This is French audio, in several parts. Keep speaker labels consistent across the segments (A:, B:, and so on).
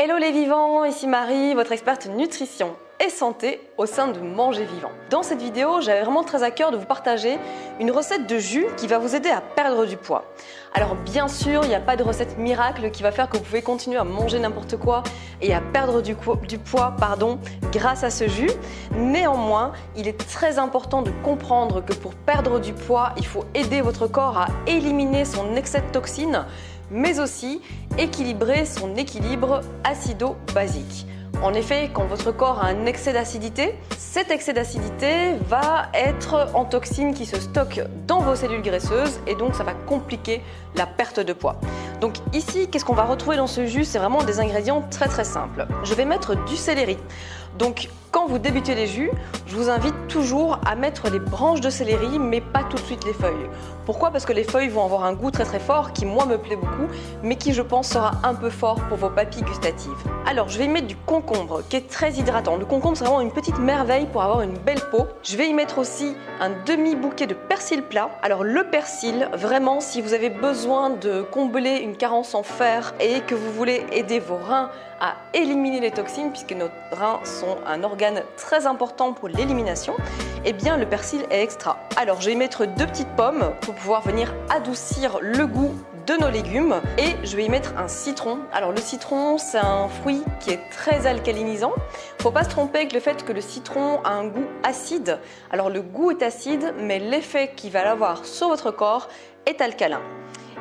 A: Hello les vivants, ici Marie, votre experte nutrition et santé au sein de Manger Vivant. Dans cette vidéo, j'avais vraiment très à cœur de vous partager une recette de jus qui va vous aider à perdre du poids. Alors bien sûr, il n'y a pas de recette miracle qui va faire que vous pouvez continuer à manger n'importe quoi et à perdre du poids grâce à ce jus. Néanmoins, il est très important de comprendre que pour perdre du poids, il faut aider votre corps à éliminer son excès de toxines, mais aussi équilibrer son équilibre acido-basique. En effet, quand votre corps a un excès d'acidité, cet excès d'acidité va être en toxines qui se stockent dans vos cellules graisseuses et donc ça va compliquer la perte de poids. Donc ici, qu'est-ce qu'on va retrouver dans ce jus? C'est vraiment des ingrédients très simples. Je vais mettre du céleri. Donc quand vous débutez les jus, je vous invite toujours à mettre les branches de céleri mais pas tout de suite les feuilles. Pourquoi? Parce que les feuilles vont avoir un goût très fort qui moi me plaît beaucoup mais qui je pense sera un peu fort pour vos papilles gustatives. Alors je vais y mettre du concombre qui est très hydratant. Le concombre c'est vraiment une petite merveille pour avoir une belle peau. Je vais y mettre aussi un demi-bouquet de persil plat. Alors le persil, vraiment si vous avez besoin de combler une carence en fer et que vous voulez aider vos reins à éliminer les toxines puisque nos reins sont un organe très important pour l'élimination, eh bien le persil est extra. Alors je vais y mettre 2 petites pommes pour pouvoir venir adoucir le goût de nos légumes et je vais y mettre un citron. Alors le citron c'est un fruit qui est très alcalinisant. Faut pas se tromper avec le fait que le citron a un goût acide. Alors le goût est acide mais l'effet qu'il va avoir sur votre corps est alcalin.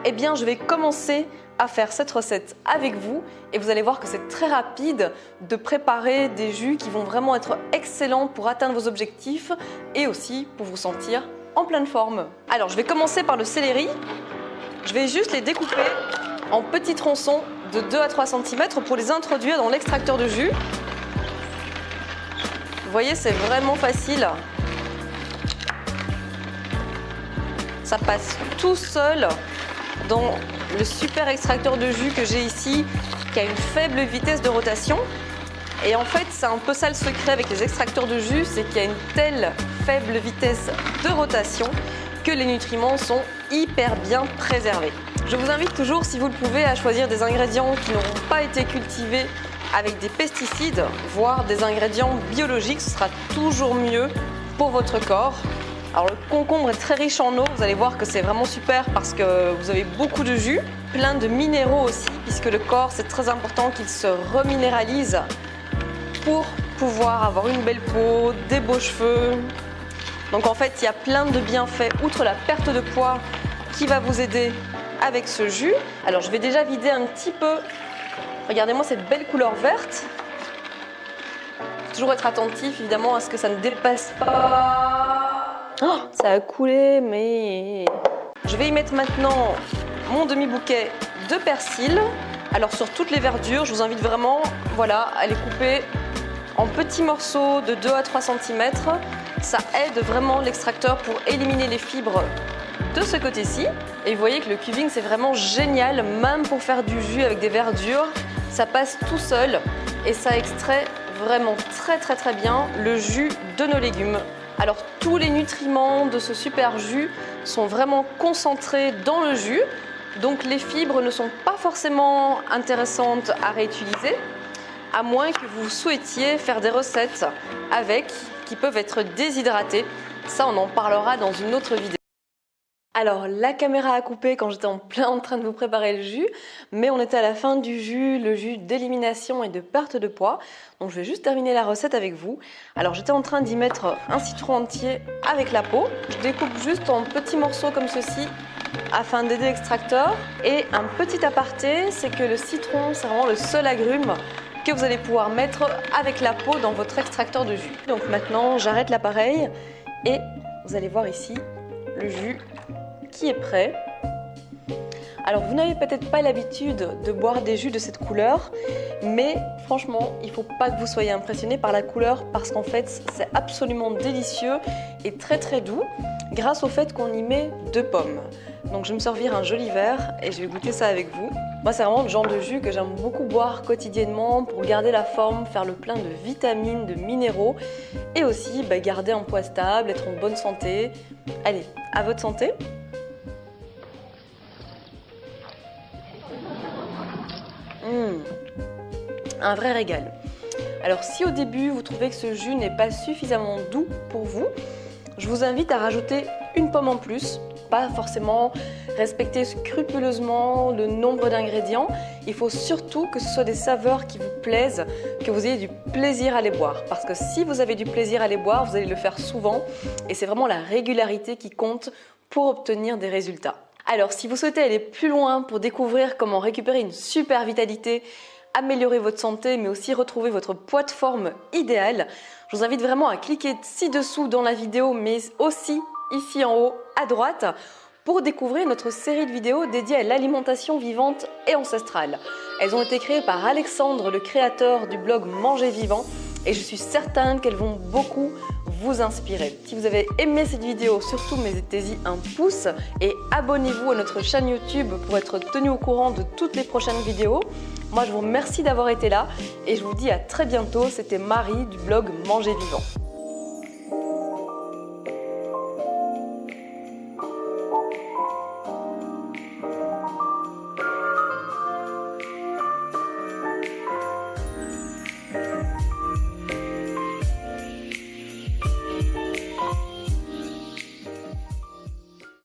A: Eh bien je vais commencer à faire cette recette avec vous et vous allez voir que c'est très rapide de préparer des jus qui vont vraiment être excellents pour atteindre vos objectifs et aussi pour vous sentir en pleine forme. Alors je vais commencer par le céleri. Je vais juste les découper en petits tronçons de 2 à 3 cm pour les introduire dans l'extracteur de jus. Vous voyez, c'est vraiment facile. Ça passe tout seul dans le super extracteur de jus que j'ai ici qui a une faible vitesse de rotation. Et en fait, c'est un peu ça le secret avec les extracteurs de jus, c'est qu'il y a une telle faible vitesse de rotation que les nutriments sont hyper bien préservés. Je vous invite toujours, si vous le pouvez, à choisir des ingrédients qui n'auront pas été cultivés avec des pesticides, voire des ingrédients biologiques, ce sera toujours mieux pour votre corps. Alors le concombre est très riche en eau, vous allez voir que c'est vraiment super parce que vous avez beaucoup de jus, plein de minéraux aussi, puisque le corps c'est très important qu'il se reminéralise pour pouvoir avoir une belle peau, des beaux cheveux. Donc en fait il y a plein de bienfaits, outre la perte de poids qui va vous aider avec ce jus. Alors je vais déjà vider un petit peu, regardez-moi cette belle couleur verte. Toujours être attentif évidemment à ce que ça ne dépasse pas. Oh, ça a coulé, mais... Je vais y mettre maintenant mon demi-bouquet de persil. Alors sur toutes les verdures, je vous invite vraiment à les couper en petits morceaux de 2 à 3 cm. Ça aide vraiment l'extracteur pour éliminer les fibres de ce côté-ci. Et vous voyez que le cubing c'est vraiment génial, même pour faire du jus avec des verdures. Ça passe tout seul et ça extrait vraiment très bien le jus de nos légumes. Alors tous les nutriments de ce super jus sont vraiment concentrés dans le jus, donc les fibres ne sont pas forcément intéressantes à réutiliser, à moins que vous souhaitiez faire des recettes avec qui peuvent être déshydratées. Ça on en parlera dans une autre vidéo. Alors la caméra a coupé quand j'étais en train de vous préparer le jus, mais on était à la fin du jus, le jus d'élimination et de perte de poids. Donc je vais juste terminer la recette avec vous. Alors j'étais en train d'y mettre un citron entier avec la peau. Je découpe juste en petits morceaux comme ceci afin d'aider l'extracteur. Et un petit aparté, c'est que le citron c'est vraiment le seul agrume que vous allez pouvoir mettre avec la peau dans votre extracteur de jus. Donc maintenant j'arrête l'appareil et vous allez voir ici le jus qui est prêt. Alors vous n'avez peut-être pas l'habitude de boire des jus de cette couleur, mais franchement il ne faut pas que vous soyez impressionné par la couleur parce qu'en fait c'est absolument délicieux et très doux grâce au fait qu'on y met 2 pommes. Donc je vais me servir un joli verre et je vais goûter ça avec vous. Moi c'est vraiment le genre de jus que j'aime beaucoup boire quotidiennement pour garder la forme, faire le plein de vitamines, de minéraux et aussi garder un poids stable, être en bonne santé. Allez, à votre santé! Un vrai régal. Alors si au début vous trouvez que ce jus n'est pas suffisamment doux pour vous, je vous invite à rajouter une pomme en plus. Pas forcément respecter scrupuleusement le nombre d'ingrédients. Il faut surtout que ce soit des saveurs qui vous plaisent, que vous ayez du plaisir à les boire. Parce que si vous avez du plaisir à les boire, vous allez le faire souvent et c'est vraiment la régularité qui compte pour obtenir des résultats. Alors si vous souhaitez aller plus loin pour découvrir comment récupérer une super vitalité, améliorer votre santé mais aussi retrouver votre poids de forme idéal, je vous invite vraiment à cliquer ci-dessous dans la vidéo mais aussi ici en haut à droite pour découvrir notre série de vidéos dédiées à l'alimentation vivante et ancestrale. Elles ont été créées par Alexandre, le créateur du blog Manger Vivant, et je suis certaine qu'elles vont beaucoup vous inspirer. Si vous avez aimé cette vidéo, surtout mettez-y un pouce et abonnez-vous à notre chaîne YouTube pour être tenu au courant de toutes les prochaines vidéos. Moi, je vous remercie d'avoir été là et je vous dis à très bientôt. C'était Marie du blog Manger Vivant.